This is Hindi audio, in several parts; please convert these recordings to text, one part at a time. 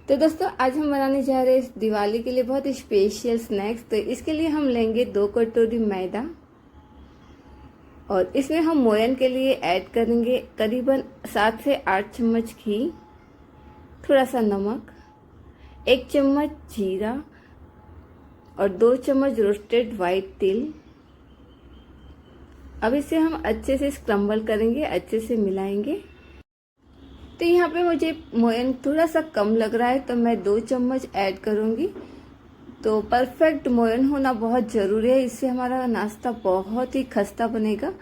तो दोस्तों आज हम बनाने जा रहे हैं इस दिवाली के लिए बहुत ही स्पेशल स्नैक्स। तो इसके लिए हम लेंगे 2 कटोरी मैदा और इसमें हम मोयन के लिए ऐड करेंगे करीबन 7 से 8 चम्मच घी, थोड़ा सा नमक, 1 चम्मच जीरा और 2 चम्मच रोस्टेड वाइट तिल। अब इसे हम अच्छे से स्क्रम्बल करेंगे, अच्छे से मिलाएंगे। तो यहाँ पे मुझे मोयन थोड़ा सा कम लग रहा है तो मैं 2 चम्मच ऐड करूँगी। तो परफेक्ट मोयन होना बहुत ज़रूरी है, इससे हमारा नाश्ता बहुत ही खस्ता बनेगा।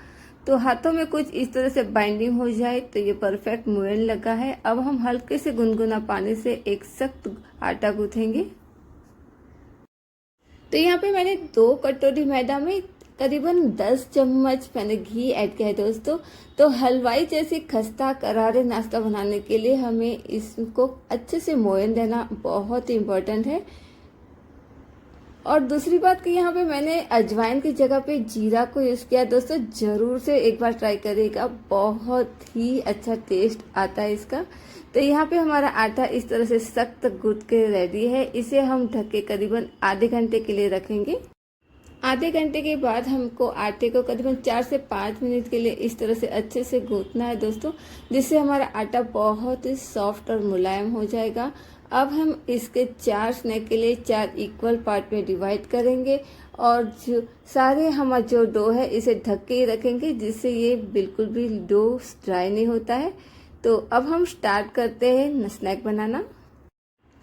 तो हाथों में कुछ इस तरह से बाइंडिंग हो जाए तो ये परफेक्ट मोयन लगा है। अब हम हल्के से गुनगुना पानी से एक सख्त आटा गूँथेंगे। तो यहाँ पे मैंने 2 कटोरी मैदा में करीबन 10 चम्मच मैंने घी ऐड किया है दोस्तों। तो हलवाई जैसी खस्ता करारे नाश्ता बनाने के लिए हमें इसको अच्छे से मोयन देना बहुत ही इम्पोर्टेंट है। और दूसरी बात कि यहाँ पे मैंने अजवाइन की जगह पे जीरा को यूज़ किया दोस्तों। ज़रूर से एक बार ट्राई करिएगा, बहुत ही अच्छा टेस्ट आता है इसका। तो यहाँ पे हमारा आटा इस तरह से सख्त गूंथ के रेडी है। इसे हम ढक के करीबन आधे घंटे के लिए रखेंगे। आधे घंटे के बाद हमको आटे को करीबन 4 से 5 मिनट के लिए इस तरह से अच्छे से गूंथना है दोस्तों, जिससे हमारा आटा बहुत ही सॉफ्ट और मुलायम हो जाएगा। अब हम इसके 4 स्नैक के लिए 4 इक्वल पार्ट में डिवाइड करेंगे और जो सारे हमारा जो डो है इसे ढक के ही रखेंगे, जिससे ये बिल्कुल भी डो ड्राई नहीं होता है। तो अब हम स्टार्ट करते हैं स्नैक बनाना।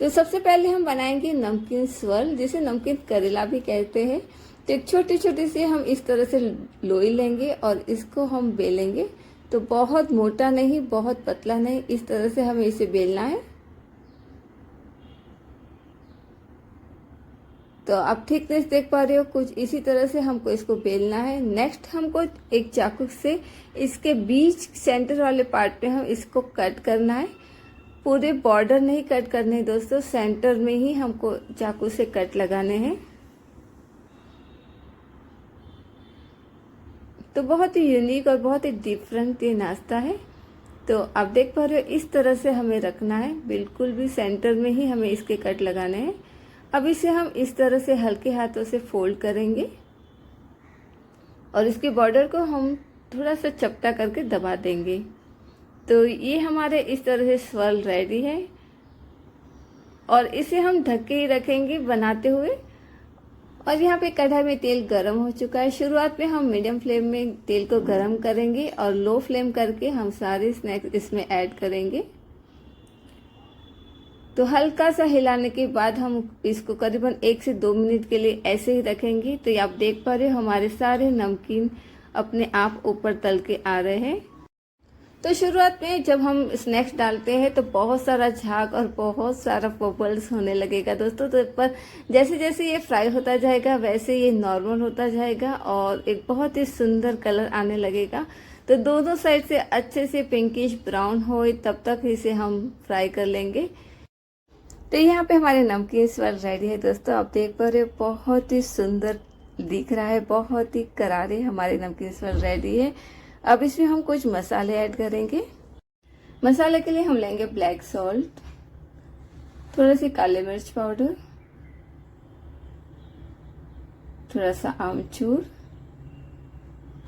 तो सबसे पहले हम बनाएंगे नमकीन स्वल, जिसे नमकीन करेला भी कहते हैं। तो एक छोटी छोटी सी हम इस तरह से लोई लेंगे और इसको हम बेलेंगे। तो बहुत मोटा नहीं, बहुत पतला नहीं, इस तरह से हमें इसे बेलना है। तो आप थिकनेस देख पा रहे हो, कुछ इसी तरह से हमको इसको बेलना है। नेक्स्ट हमको एक चाकू से इसके बीच सेंटर वाले पार्ट में हम इसको कट करना है। पूरे बॉर्डर नहीं कट करने दोस्तों, सेंटर में ही हमको चाकू से कट लगाने हैं। तो बहुत ही यूनिक और बहुत ही डिफरेंट ये नाश्ता है। तो आप देख पा रहे हो, इस तरह से हमें रखना है, बिल्कुल भी सेंटर में ही हमें इसके कट लगाने हैं। अब इसे हम इस तरह से हल्के हाथों से फोल्ड करेंगे और इसके बॉर्डर को हम थोड़ा सा चपटा करके दबा देंगे। तो ये हमारे इस तरह से स्वल रेडी है और इसे हम ढक के ही रखेंगे बनाते हुए। और यहाँ पे कढ़ाई में तेल गरम हो चुका है। शुरुआत में हम मीडियम फ्लेम में तेल को गरम करेंगे और लो फ्लेम करके हम सारे स्नैक्स इसमें ऐड करेंगे। तो हल्का सा हिलाने के बाद हम इसको करीबन 1 से 2 मिनट के लिए ऐसे ही रखेंगे। तो ये आप देख पा रहे हो, हमारे सारे नमकीन अपने आप ऊपर तल के आ रहे हैं। तो शुरुआत में जब हम स्नैक्स डालते हैं तो बहुत सारा झाग और बहुत सारा बबल्स होने लगेगा दोस्तों। तो पर जैसे जैसे ये फ्राई होता जाएगा वैसे ये नॉर्मल होता जाएगा और एक बहुत ही सुंदर कलर आने लगेगा। तो दोनों साइड से अच्छे से पिंकिश ब्राउन हो तब तक इसे हम फ्राई कर लेंगे। तो यहाँ पे हमारे नमकीन स्वल रेडी है दोस्तों। आप देख पा रहे हो, बहुत ही सुंदर दिख रहा है, बहुत ही करारे हमारे नमकीन स्वल रेडी है। अब इसमें हम कुछ मसाले ऐड करेंगे। मसाले के लिए हम लेंगे ब्लैक सॉल्ट, थोड़ा सी काली मिर्च पाउडर, थोड़ा सा आमचूर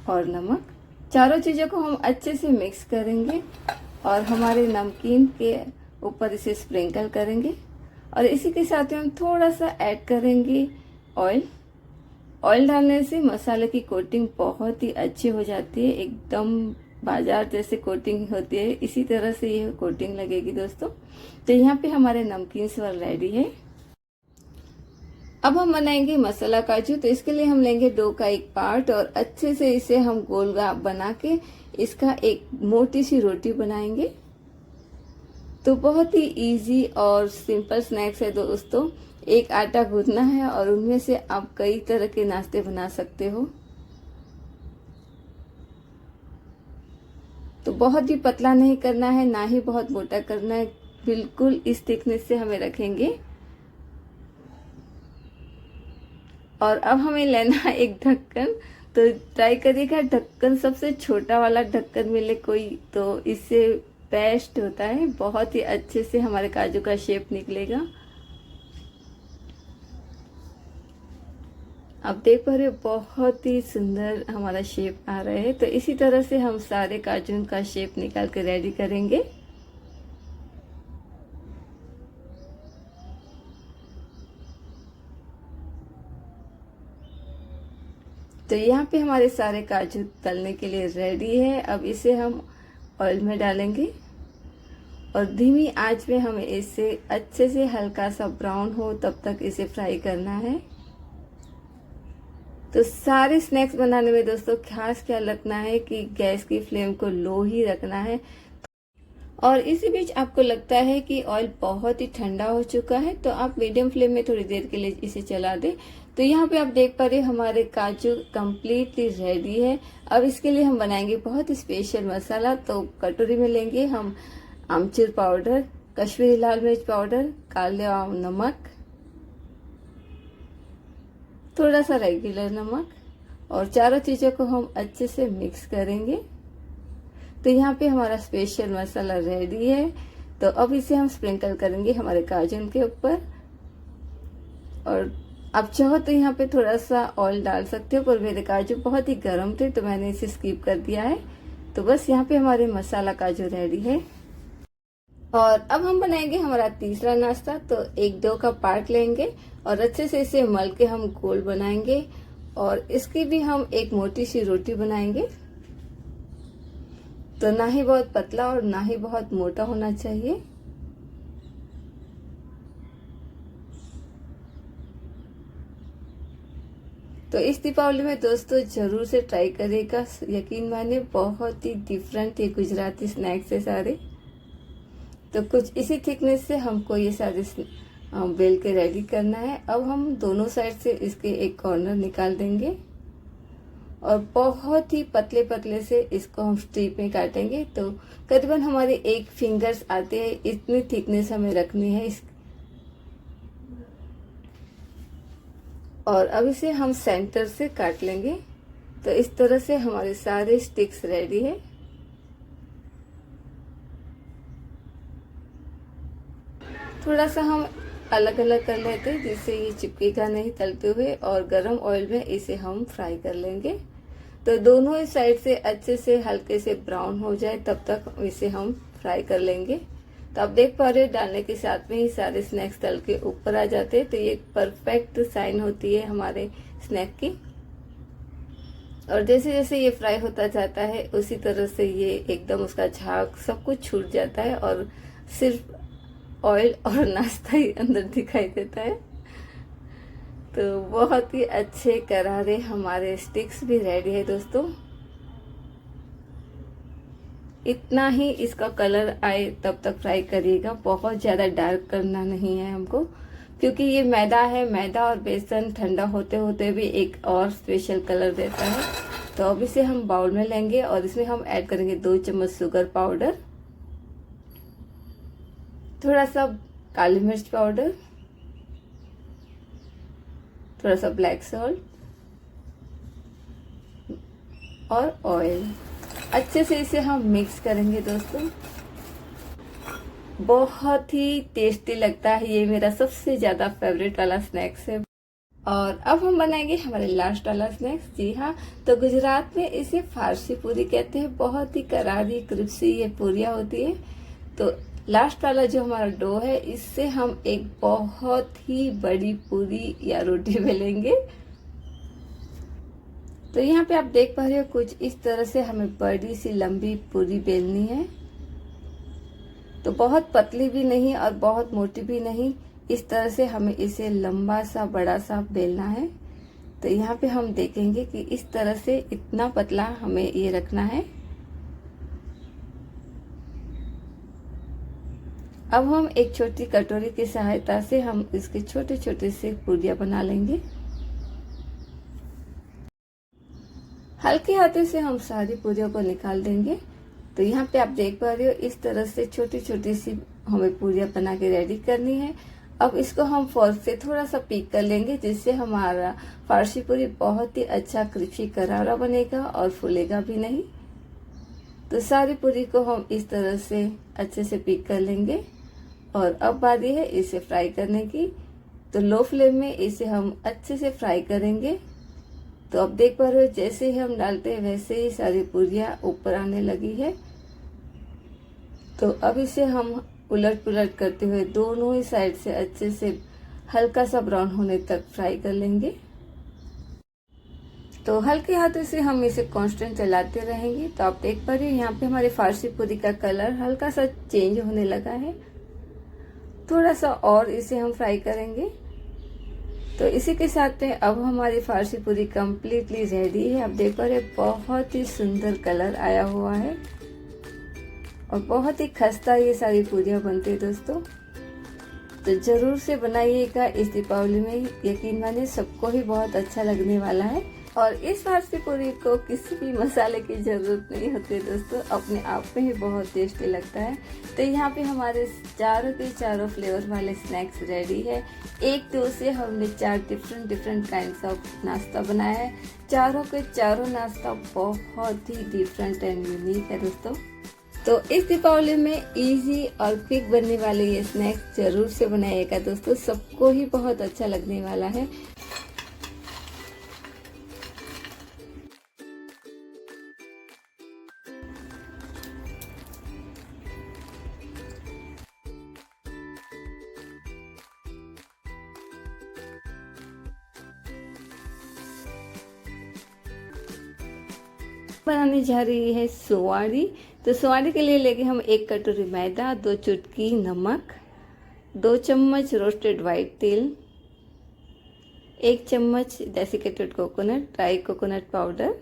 और नमक। चारों चीज़ों को हम अच्छे से मिक्स करेंगे और हमारे नमकीन के ऊपर इसे स्प्रिंकल करेंगे। और इसी के साथ में हम थोड़ा सा ऐड करेंगे ऑयल। ऑयल डालने से मसाले की कोटिंग बहुत ही अच्छी हो जाती है, एकदम बाजार जैसे कोटिंग होती है, इसी तरह से ये कोटिंग लगेगी दोस्तों। तो यहाँ पे हमारे नमकीन स्वल रेडी है। अब हम बनाएंगे मसाला काजू। तो इसके लिए हम लेंगे डो का एक पार्ट और अच्छे से इसे हम गोल बना के इसका एक मोटी सी रोटी बनाएंगे। तो बहुत ही इजी और सिंपल स्नैक्स है दोस्तों। एक आटा गूंथना है और उनमें से आप कई तरह के नाश्ते बना सकते हो। तो बहुत ही पतला नहीं करना है, ना ही बहुत मोटा करना है, बिल्कुल इस थिकनेस से हमें रखेंगे। और अब हमें लेना है एक ढक्कन। तो ट्राई करिएगा ढक्कन सबसे छोटा वाला ढक्कन मिले कोई, तो इससे बेस्ट होता है, बहुत ही अच्छे से हमारे काजू का शेप निकलेगा। आप देख पा रहे हो बहुत ही सुंदर हमारा शेप आ रहा है। तो इसी तरह से हम सारे काजू का शेप निकाल के रेडी करेंगे। तो यहाँ पे हमारे सारे काजू तलने के लिए रेडी है। अब इसे हम ऑयल में डालेंगे और धीमी आंच में हमें इसे अच्छे से हल्का सा ब्राउन हो तब तक इसे फ्राई करना है। तो सारे स्नैक्स बनाने में दोस्तों खास ख्याल रखना है कि गैस की फ्लेम को लो ही रखना है। और इसी बीच आपको लगता है कि ऑयल बहुत ही ठंडा हो चुका है तो आप मीडियम फ्लेम में थोड़ी देर के लिए इसे चला दें। तो यहाँ पे आप देख पा रहे हो हमारे काजू कम्प्लीटली रेडी है। अब इसके लिए हम बनाएंगे बहुत स्पेशल मसाला। तो कटोरी में लेंगे हम आमचूर पाउडर, कश्मीरी लाल मिर्च पाउडर, काला नमक, थोड़ा सा रेगुलर नमक और चारों चीजों को हम अच्छे से मिक्स करेंगे। तो यहाँ पे हमारा स्पेशल मसाला रेडी है। तो अब इसे हम स्प्रिंकल करेंगे हमारे काजू के ऊपर। और आप चाहो तो यहाँ पे थोड़ा सा ऑयल डाल सकते हो, पर मेरे काजू बहुत ही गर्म थे तो मैंने इसे स्किप कर दिया है। तो बस यहाँ पे हमारे मसाला काजू रेडी है। और अब हम बनाएंगे हमारा तीसरा नाश्ता। तो एक डो का पार्ट लेंगे और अच्छे से इसे मल के हम गोल बनाएंगे और इसकी भी हम एक मोटी सी रोटी बनाएंगे। तो ना ही बहुत पतला और ना ही बहुत मोटा होना चाहिए। तो इस दीपावली में दोस्तों जरूर से ट्राई करेगा, यकीन मानिए बहुत ही डिफरेंट ये गुजराती स्नैक्स है सारे। तो कुछ इसी थिकनेस से हमको ये सारे बेल के रेडी करना है। अब हम दोनों साइड से इसके एक कॉर्नर निकाल देंगे और बहुत ही पतले पतले से इसको हम स्ट्रिप में काटेंगे। तो करीबन हमारे एक फिंगर्स आते हैं, इतनी थिकनेस हमें रखनी है और अब इसे हम सेंटर से काट लेंगे। तो इस तरह से हमारे सारे स्टिक्स रेडी है। थोड़ा सा हम अलग अलग कर लेते हैं जिससे ये चिपकेगा नहीं तलते हुए, और गरम ऑयल में इसे हम फ्राई कर लेंगे। तो दोनों ही साइड से अच्छे से हल्के से ब्राउन हो जाए तब तक इसे हम फ्राई कर लेंगे। तो आप देख पा रहे हो डालने के साथ में ही सारे स्नैक्स तल के ऊपर आ जाते हैं। तो ये परफेक्ट साइन होती है हमारे स्नैक की। और जैसे जैसे ये फ्राई होता जाता है उसी तरह से ये एकदम उसका झाग सब कुछ छूट जाता है और सिर्फ ऑयल और नाश्ता ही अंदर दिखाई देता है। तो बहुत ही अच्छे करारे हमारे स्टिक्स भी रेडी है दोस्तों। इतना ही इसका कलर आए तब तक फ्राई करिएगा, बहुत ज्यादा डार्क करना नहीं है हमको, क्योंकि ये मैदा है। मैदा और बेसन ठंडा होते होते भी एक और स्पेशल कलर देता है। तो अब इसे हम बाउल में लेंगे और इसमें हम ऐड करेंगे 2 चम्मच शुगर पाउडर, थोड़ा सा काली मिर्च पाउडर, थोड़ा सा ब्लैक सॉल्ट और ऑयल। अच्छे से इसे हम मिक्स करेंगे दोस्तों। बहुत ही टेस्टी लगता है, ये मेरा सबसे ज्यादा फेवरेट वाला स्नैक्स है। और अब हम बनाएंगे हमारे लास्ट वाला स्नैक्स। जी हाँ, तो गुजरात में इसे फारसी पूरी कहते हैं। बहुत ही करारी क्रिस्पी ये पूरियां होती है। तो लास्ट वाला जो हमारा डो है इससे हम एक बहुत ही बड़ी पूरी या रोटी बेलेंगे। तो यहाँ पे आप देख पा रहे हो कुछ इस तरह से हमें बड़ी सी लंबी पूरी बेलनी है। तो बहुत पतली भी नहीं और बहुत मोटी भी नहीं, इस तरह से हमें इसे लंबा सा बड़ा सा बेलना है। तो यहाँ पे हम देखेंगे कि इस तरह से इतना पतला हमें ये रखना है। अब हम एक छोटी कटोरी की सहायता से हम इसके छोटे छोटे से पूरियां बना लेंगे। हल्के हाथों से हम सारी पूरियों को निकाल देंगे। तो यहाँ पे आप देख पा रहे हो इस तरह से छोटी छोटी सी हमें पूरियां बना के रेडी करनी है। अब इसको हम फोर्क से थोड़ा सा पीक कर लेंगे, जिससे हमारा फारसी पूरी बहुत ही अच्छा क्रिस्पी करारा बनेगा और फूलेगा भी नहीं। तो सारी पूरी को हम इस तरह से अच्छे से पिक कर लेंगे। और अब बारी है इसे फ्राई करने की। तो लो फ्लेम में इसे हम अच्छे से फ्राई करेंगे। तो अब देख पा रहे हो जैसे ही हम डालते हैं वैसे ही सारी पूरियाँ ऊपर आने लगी है। तो अब इसे हम उलट पुलट करते हुए दोनों ही साइड से अच्छे से हल्का सा ब्राउन होने तक फ्राई कर लेंगे। तो हल्के हाथों से हम इसे कांस्टेंट चलाते रहेंगे। तो आप देख पा रहे हो यहाँ पे हमारे फारसी पूरी का कलर हल्का सा चेंज होने लगा है। थोड़ा सा और इसे हम फ्राई करेंगे। तो इसी के साथ में अब हमारी फारसी पूरी कंप्लीटली रेडी है। आप देख पा रहे हो बहुत ही सुंदर कलर आया हुआ है और बहुत ही खस्ता ये सारी पूरियाँ बनती है दोस्तों। तो जरूर से बनाइएगा इस दीपावली में, यकीन मानिए सबको ही बहुत अच्छा लगने वाला है। और इस फारसी पूरी को किसी भी मसाले की जरूरत नहीं होती दोस्तों, अपने आप में ही बहुत टेस्टी लगता है। तो यहाँ पे हमारे चारों के चारों फ्लेवर वाले स्नैक्स रेडी है। एक दो से हमने 4 डिफरेंट काइंड्स ऑफ नाश्ता बनाया है। चारों के चारों नाश्ता बहुत ही डिफरेंट एंड यूनिक है दोस्तों। तो इस दीपावली में इजी और क्विक बनने वाले ये स्नैक्स जरूर से बनाइएगा दोस्तों, सबको ही बहुत अच्छा लगने वाला है। बनाने जा रही है सोआड़ी। तो सोआड़ी के लिए लेंगे हम 1 कटोरी मैदा, 2 चुटकी नमक, 2 चम्मच रोस्टेड वाइट तिल, 1 चम्मच desiccated coconut dry coconut powder,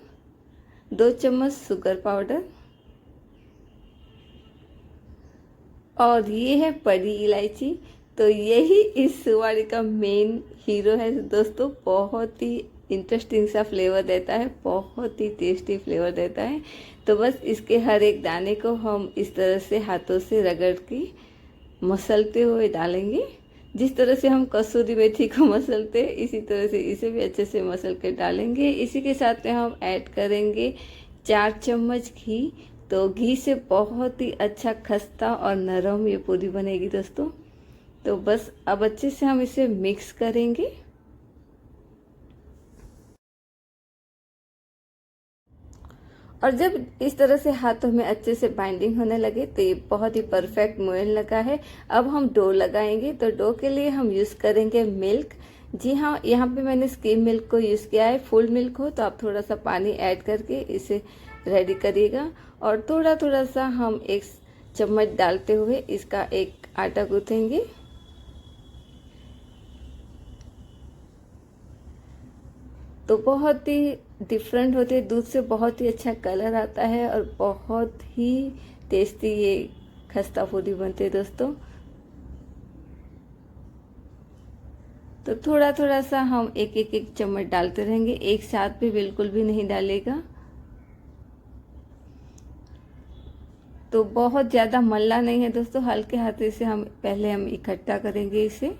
2 चम्मच शुगर पाउडर और ये है बड़ी इलायची। तो यही इस सोआड़ी का मेन हीरो है दोस्तों। बहुत ही इंटरेस्टिंग सा फ्लेवर देता है, बहुत ही टेस्टी फ्लेवर देता है। तो बस इसके हर एक दाने को हम इस तरह से हाथों से रगड़ के मसलते हुए डालेंगे। जिस तरह से हम कसूरी मेथी को मसलते हैं इसी तरह से इसे भी अच्छे से मसल के डालेंगे। इसी के साथ में हम ऐड करेंगे 4 चम्मच घी। तो घी से बहुत ही अच्छा खस्ता और नरम ये पूरी बनेगी दोस्तों। तो बस अब अच्छे से हम इसे मिक्स करेंगे। और जब इस तरह से हाथों में अच्छे से बाइंडिंग होने लगे तो ये बहुत ही परफेक्ट मोयन लगा है। अब हम डो लगाएंगे। तो डो के लिए हम यूज़ करेंगे मिल्क। जी हाँ, यहाँ पे मैंने स्किम मिल्क को यूज़ किया है। फुल मिल्क हो तो आप थोड़ा सा पानी ऐड करके इसे रेडी करिएगा। और थोड़ा थोड़ा सा हम 1 चम्मच डालते हुए इसका एक आटा गूँथेंगे। तो बहुत ही डिफरेंट होते हैं, दूध से बहुत ही अच्छा कलर आता है और बहुत ही टेस्टी ये खस्ता पूरी बनते हैं दोस्तों। तो थोड़ा थोड़ा सा हम एक चम्मच डालते रहेंगे, एक साथ भी बिल्कुल भी नहीं डालेगा। तो बहुत ज़्यादा मल्ला नहीं है दोस्तों, हल्के हाथ से हम पहले इकट्ठा करेंगे इसे।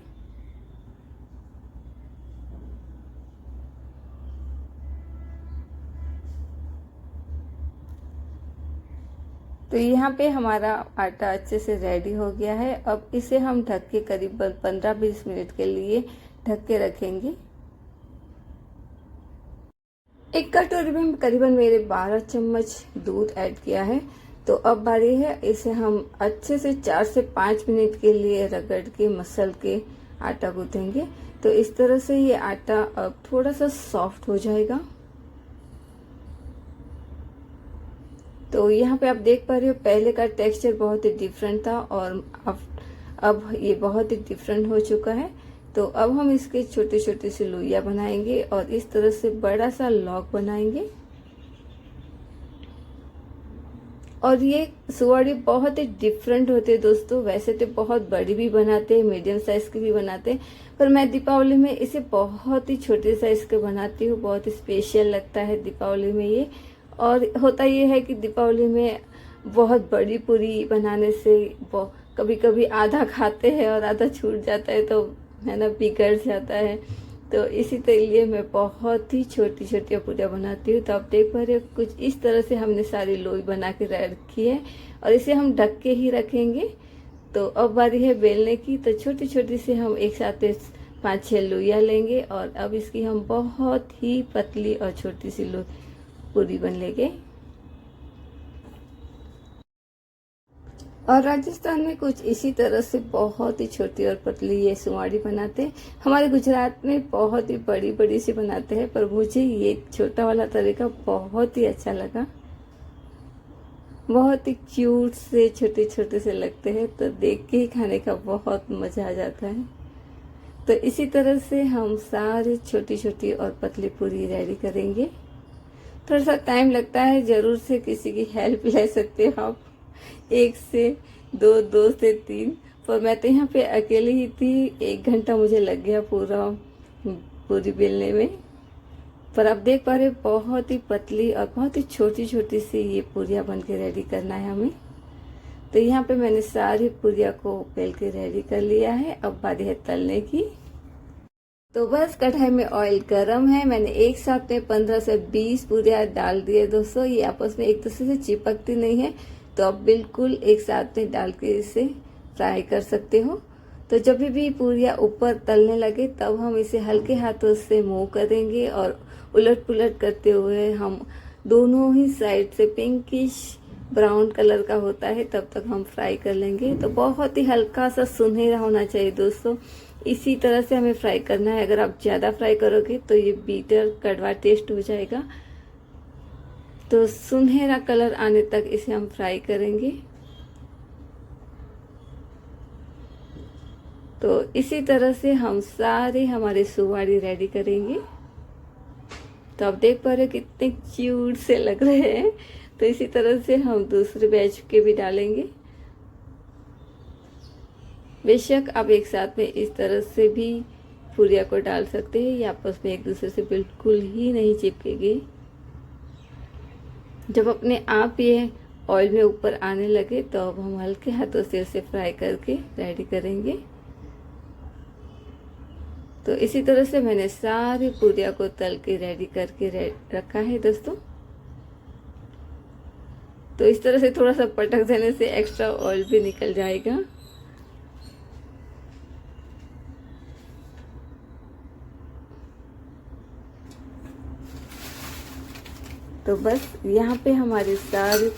तो यहाँ पे हमारा आटा अच्छे से रेडी हो गया है। अब इसे हम ढक के करीब 15-20 मिनट के लिए ढक के रखेंगे। एक कटोरी में करीबन मेरे 12 चम्मच दूध ऐड किया है। तो अब बारी है इसे हम अच्छे से 4 से 5 मिनट के लिए रगड़ के मसल के आटा गूँथेंगे। तो इस तरह से ये आटा अब थोड़ा सा सॉफ्ट हो जाएगा। तो यहाँ पे आप देख पा रहे हो पहले का टेक्सचर बहुत ही डिफरेंट था और अब ये बहुत ही डिफरेंट हो चुका है। तो अब हम इसके छोटे छोटे से लोइयाँ बनाएंगे और इस तरह से बड़ा सा लॉक बनाएंगे। और ये सुवाड़ी बहुत ही डिफरेंट होते हैं दोस्तों। वैसे तो बहुत बड़ी भी बनाते हैं, मीडियम साइज की भी बनाते हैं, पर मैं दीपावली में इसे बहुत ही छोटे साइज के बनाती हूँ। बहुत स्पेशल लगता है दीपावली में ये। और होता ये है कि दीपावली में बहुत बड़ी पूरी बनाने से कभी कभी आधा खाते हैं और आधा छूट जाता है, तो है ना, बिगड़ जाता है। तो इसी के लिए मैं बहुत ही छोटी छोटी पूरियाँ बनाती हूँ। तो आप देख पा रहे हो कुछ इस तरह से हमने सारी लोई बना के रखी है और इसे हम ढक के ही रखेंगे। तो अब बारी है बेलने की। तो छोटी छोटी से हम एक साथ 5-6 लोइयाँ लेंगे और अब इसकी हम बहुत ही पतली और छोटी सी पूरी बन लेंगे। और राजस्थान में कुछ इसी तरह से बहुत ही छोटी और पतली ये सुवाड़ी बनाते हैं। हमारे गुजरात में बहुत ही बड़ी बड़ी सी बनाते हैं, पर मुझे ये छोटा वाला तरीका बहुत ही अच्छा लगा। बहुत ही क्यूट से छोटे छोटे से लगते हैं, तो देख के ही खाने का बहुत मजा आ जाता है। तो इसी तरह से हम सारी छोटी छोटी और पतली पूरी रेडी करेंगे। थोड़ा सा टाइम लगता है, जरूर से किसी की हेल्प ले सकते हो आप। 1 से 2, 2 से 3, पर मैं तो यहाँ पे अकेली ही थी। 1 घंटा मुझे लग गया पूरा पूरी बेलने में। पर आप देख पा रहे बहुत ही पतली और बहुत ही छोटी छोटी सी ये पूरियाँ बन के रेडी करना है हमें। तो यहाँ पे मैंने सारी पूरियाँ को बेल के रेडी कर लिया है। अब बारी है तलने की। तो बस कढ़ाई में ऑयल गरम है। मैंने एक साथ में 15 से 20 पूरियाँ डाल दिए दोस्तों। ये आपस में एक दूसरे से चिपकती नहीं है, तो आप बिल्कुल एक साथ में डाल के इसे फ्राई कर सकते हो। तो जब भी पूरियाँ ऊपर तलने लगे तब हम इसे हल्के हाथों से मूव करेंगे और उलट पुलट करते हुए हम दोनों ही साइड से पिंकिश ब्राउन कलर का होता है तब तक हम फ्राई कर लेंगे। तो बहुत ही हल्का सा सुनहरा होना चाहिए दोस्तों, इसी तरह से हमें फ्राई करना है। अगर आप ज़्यादा फ्राई करोगे तो ये बीटर कड़वा टेस्ट हो जाएगा। तो सुनहरा कलर आने तक इसे हम फ्राई करेंगे। तो इसी तरह से हम सारे हमारे सुवाड़ी रेडी करेंगे। तो आप देख पा रहे हो कितने क्यूट से लग रहे हैं। तो इसी तरह से हम दूसरे बैच के भी डालेंगे। बेशक आप एक साथ में इस तरह से भी पूरियाँ को डाल सकते हैं, ये आपस में एक दूसरे से बिल्कुल ही नहीं चिपकेगी। जब अपने आप ये ऑयल में ऊपर आने लगे तो अब हम हल्के हाथों से इसे फ्राई करके रेडी करेंगे। तो इसी तरह से मैंने सारी पूरियाँ को तल के रेडी करके रखा है दोस्तों। तो इस तरह से थोड़ा सा पटक देने से एक्स्ट्रा ऑयल भी निकल जाएगा। तो बस यहाँ पे हमारी सारी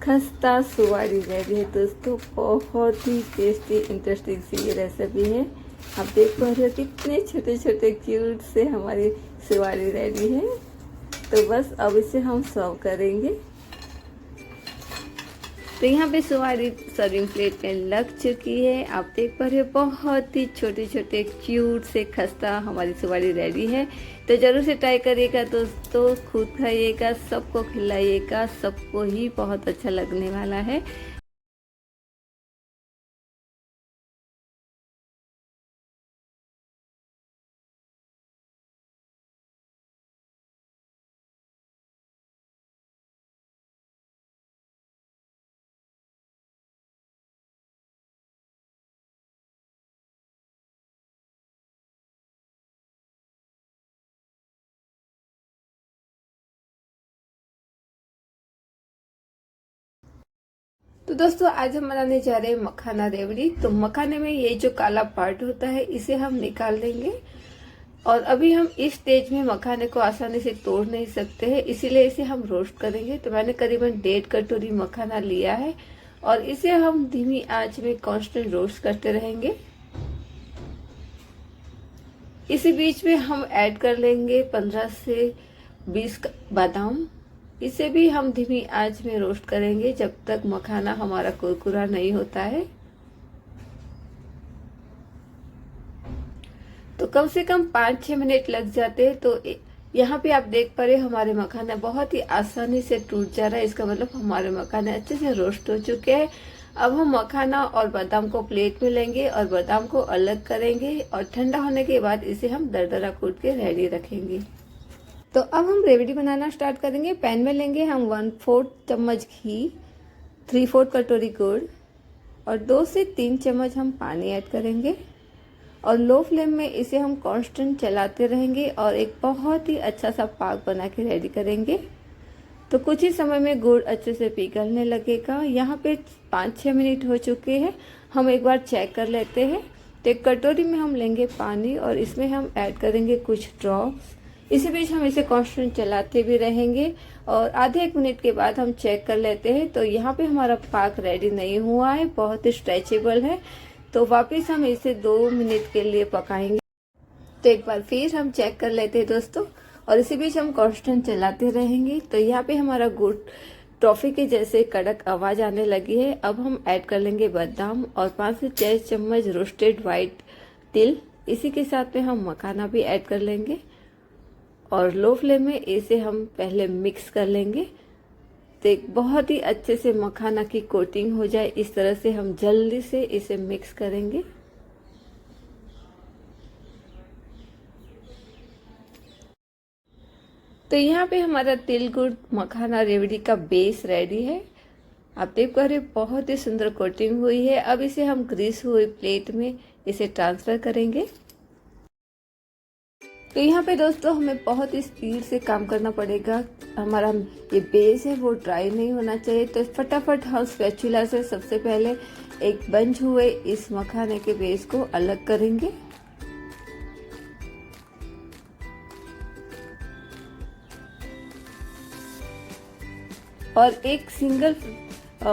खस्ता सुवाड़ी रेडी है दोस्तों। बहुत ही टेस्टी इंटरेस्टिंग सी ये रेसिपी है। आप देख पा रहे हो कितने छोटे छोटे क्यूट से हमारी सुवाड़ी रेडी है। तो बस अब इसे हम सर्व करेंगे। तो यहाँ पे सुवाड़ी सर्विंग प्लेट में लग चुकी है। आप देख पा रहे हो बहुत ही छोटे छोटे क्यूट से खस्ता हमारी सुवाड़ी रेडी है। तो जरूर से ट्राई करिएगा दोस्तों, खुद खाइएगा, सबको खिलाइएगा, सबको ही बहुत अच्छा लगने वाला है। तो दोस्तों आज हम बनाने जा रहे हैं मखाना रेवड़ी। तो मखाने में ये जो काला पार्ट होता है इसे हम निकाल देंगे। और अभी हम इस स्टेज में मखाने को आसानी से तोड़ नहीं सकते हैं, इसीलिए इसे हम रोस्ट करेंगे। तो मैंने करीबन 1.5 कटोरी मखाना लिया है और इसे हम धीमी आंच में कांस्टेंट रोस्ट करते रहेंगे। इसी बीच में हम ऐड कर लेंगे 15 से 20 बादाम। इसे भी हम धीमी आंच में रोस्ट करेंगे जब तक मखाना हमारा कुरकुरा नहीं होता है। तो कम से कम 5-6 मिनट लग जाते हैं। तो यहाँ पे आप देख पा रहे हमारे मखाना बहुत ही आसानी से टूट जा रहा है। इसका मतलब हमारे मखाने अच्छे से रोस्ट हो चुके हैं। अब हम मखाना और बादाम को प्लेट में लेंगे और बादाम को अलग करेंगे और ठंडा होने के बाद इसे हम दरदरा कूट के रेडी रखेंगे। तो अब हम रेवड़ी बनाना स्टार्ट करेंगे। पैन में लेंगे हम 1/4 चम्मच घी, 3/4 कटोरी गुड़ और 2 से 3 चम्मच हम पानी ऐड करेंगे और लो फ्लेम में इसे हम कांस्टेंट चलाते रहेंगे और एक बहुत ही अच्छा सा पाक बना के रेडी करेंगे। तो कुछ ही समय में गुड़ अच्छे से पिघलने लगेगा। यहाँ पे 5-6 मिनट हो चुके हैं। हम एक बार चेक कर लेते हैं। तो एक कटोरी में हम लेंगे पानी और इसमें हम ऐड करेंगे कुछ ड्रॉप्स। इसी बीच हम इसे कांस्टेंट चलाते भी रहेंगे और आधे 1 मिनट के बाद हम चेक कर लेते हैं। तो यहाँ पे हमारा पाक रेडी नहीं हुआ है, बहुत ही स्ट्रेचेबल है। तो वापस हम इसे 2 मिनट के लिए पकाएंगे। तो एक बार फिर हम चेक कर लेते हैं दोस्तों, और इसी बीच हम कांस्टेंट चलाते रहेंगे। तो यहाँ पे हमारा गुड़ टॉफी के जैसे कड़क आवाज आने लगी है। अब हम ऐड कर लेंगे बादाम और 5 से 6 चम्मच रोस्टेड वाइट तिल। इसी के साथ में हम मखाना भी ऐड कर लेंगे और लो फ्लेम में इसे हम पहले मिक्स कर लेंगे। तो एक बहुत ही अच्छे से मखाना की कोटिंग हो जाए, इस तरह से हम जल्दी से इसे मिक्स करेंगे। तो यहाँ पे हमारा तिल गुड़ मखाना रेवड़ी का बेस रेडी है। आप देख पा रहे बहुत ही सुंदर कोटिंग हुई है। अब इसे हम ग्रीस हुई प्लेट में इसे ट्रांसफर करेंगे। तो यहाँ पे दोस्तों हमें बहुत ही स्पीड से काम करना पड़ेगा। हमारा ये बेस है वो ड्राई नहीं होना चाहिए। तो फटाफट हम स्पैचुला से सबसे पहले एक बंच हुए इस मखाने के बेस को अलग करेंगे। और एक सिंगल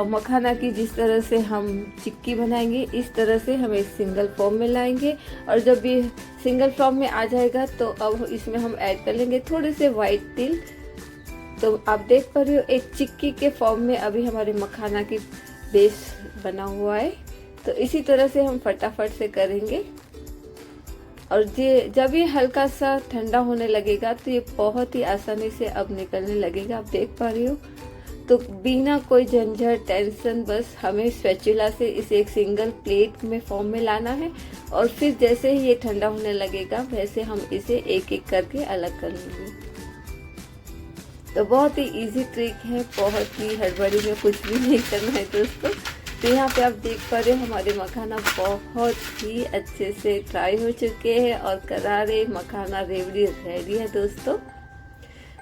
मखाना की जिस तरह से हम चिक्की बनाएंगे, इस तरह से हम एक सिंगल फॉर्म में लाएंगे। और जब ये सिंगल फॉर्म में आ जाएगा तो अब इसमें हम ऐड कर लेंगे थोड़े से वाइट तिल। तो आप देख पा रहे हो एक चिक्की के फॉर्म में अभी हमारे मखाना की बेस बना हुआ है। तो इसी तरह से हम फटाफट से करेंगे। और जब ये हल्का सा ठंडा होने लगेगा तो ये बहुत ही आसानी से अब निकलने लगेगा। आप देख पा रहे हो। तो बिना कोई झंझट टेंशन बस हमें स्पैचुला से इसे एक सिंगल प्लेट में फॉर्म में लाना है और फिर जैसे ही ये ठंडा होने लगेगा वैसे हम इसे एक एक करके अलग कर लेंगे। तो बहुत ही इजी ट्रिक है, बहुत ही हड़बड़ी में कुछ भी नहीं करना है दोस्तों। तो यहाँ पे आप देख पा रहे हो हमारे मखाना बहुत ही अच्छे से फ्राई हो चुके हैं और करारे मखाना रेवड़ी रेडी है दोस्तों।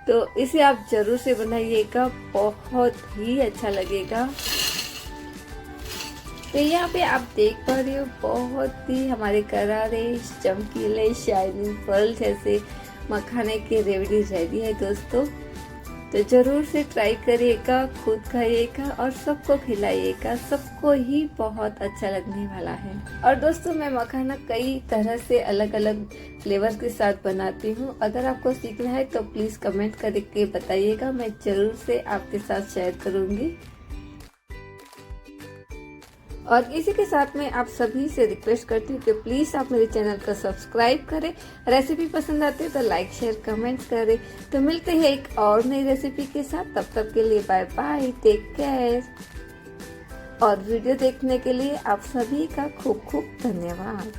तो इसे आप जरूर से बनाइएगा, बहुत ही अच्छा लगेगा। तो यहाँ पे आप देख पा रहे हो बहुत ही हमारे करारे चमकीले शाइनिंग पर्ल जैसे मखाने के रेवड़ी रेडी है दोस्तों। तो जरूर से ट्राई करिएगा, खुद खाइएगा और सबको खिलाइएगा, सबको ही बहुत अच्छा लगने वाला है। और दोस्तों मैं मखाना कई तरह से अलग अलग फ्लेवर के साथ बनाती हूँ। अगर आपको सीखना है तो प्लीज कमेंट करके बताइएगा, मैं जरूर से आपके साथ शेयर करूंगी। और इसी के साथ में आप सभी से रिक्वेस्ट करती हूँ कि प्लीज़ आप मेरे चैनल को सब्सक्राइब करें। रेसिपी पसंद आती है तो लाइक शेयर कमेंट करें। तो मिलते हैं एक और नई रेसिपी के साथ, तब तक के लिए बाय बाय, टेक केयर। और वीडियो देखने के लिए आप सभी का खूब खूब धन्यवाद।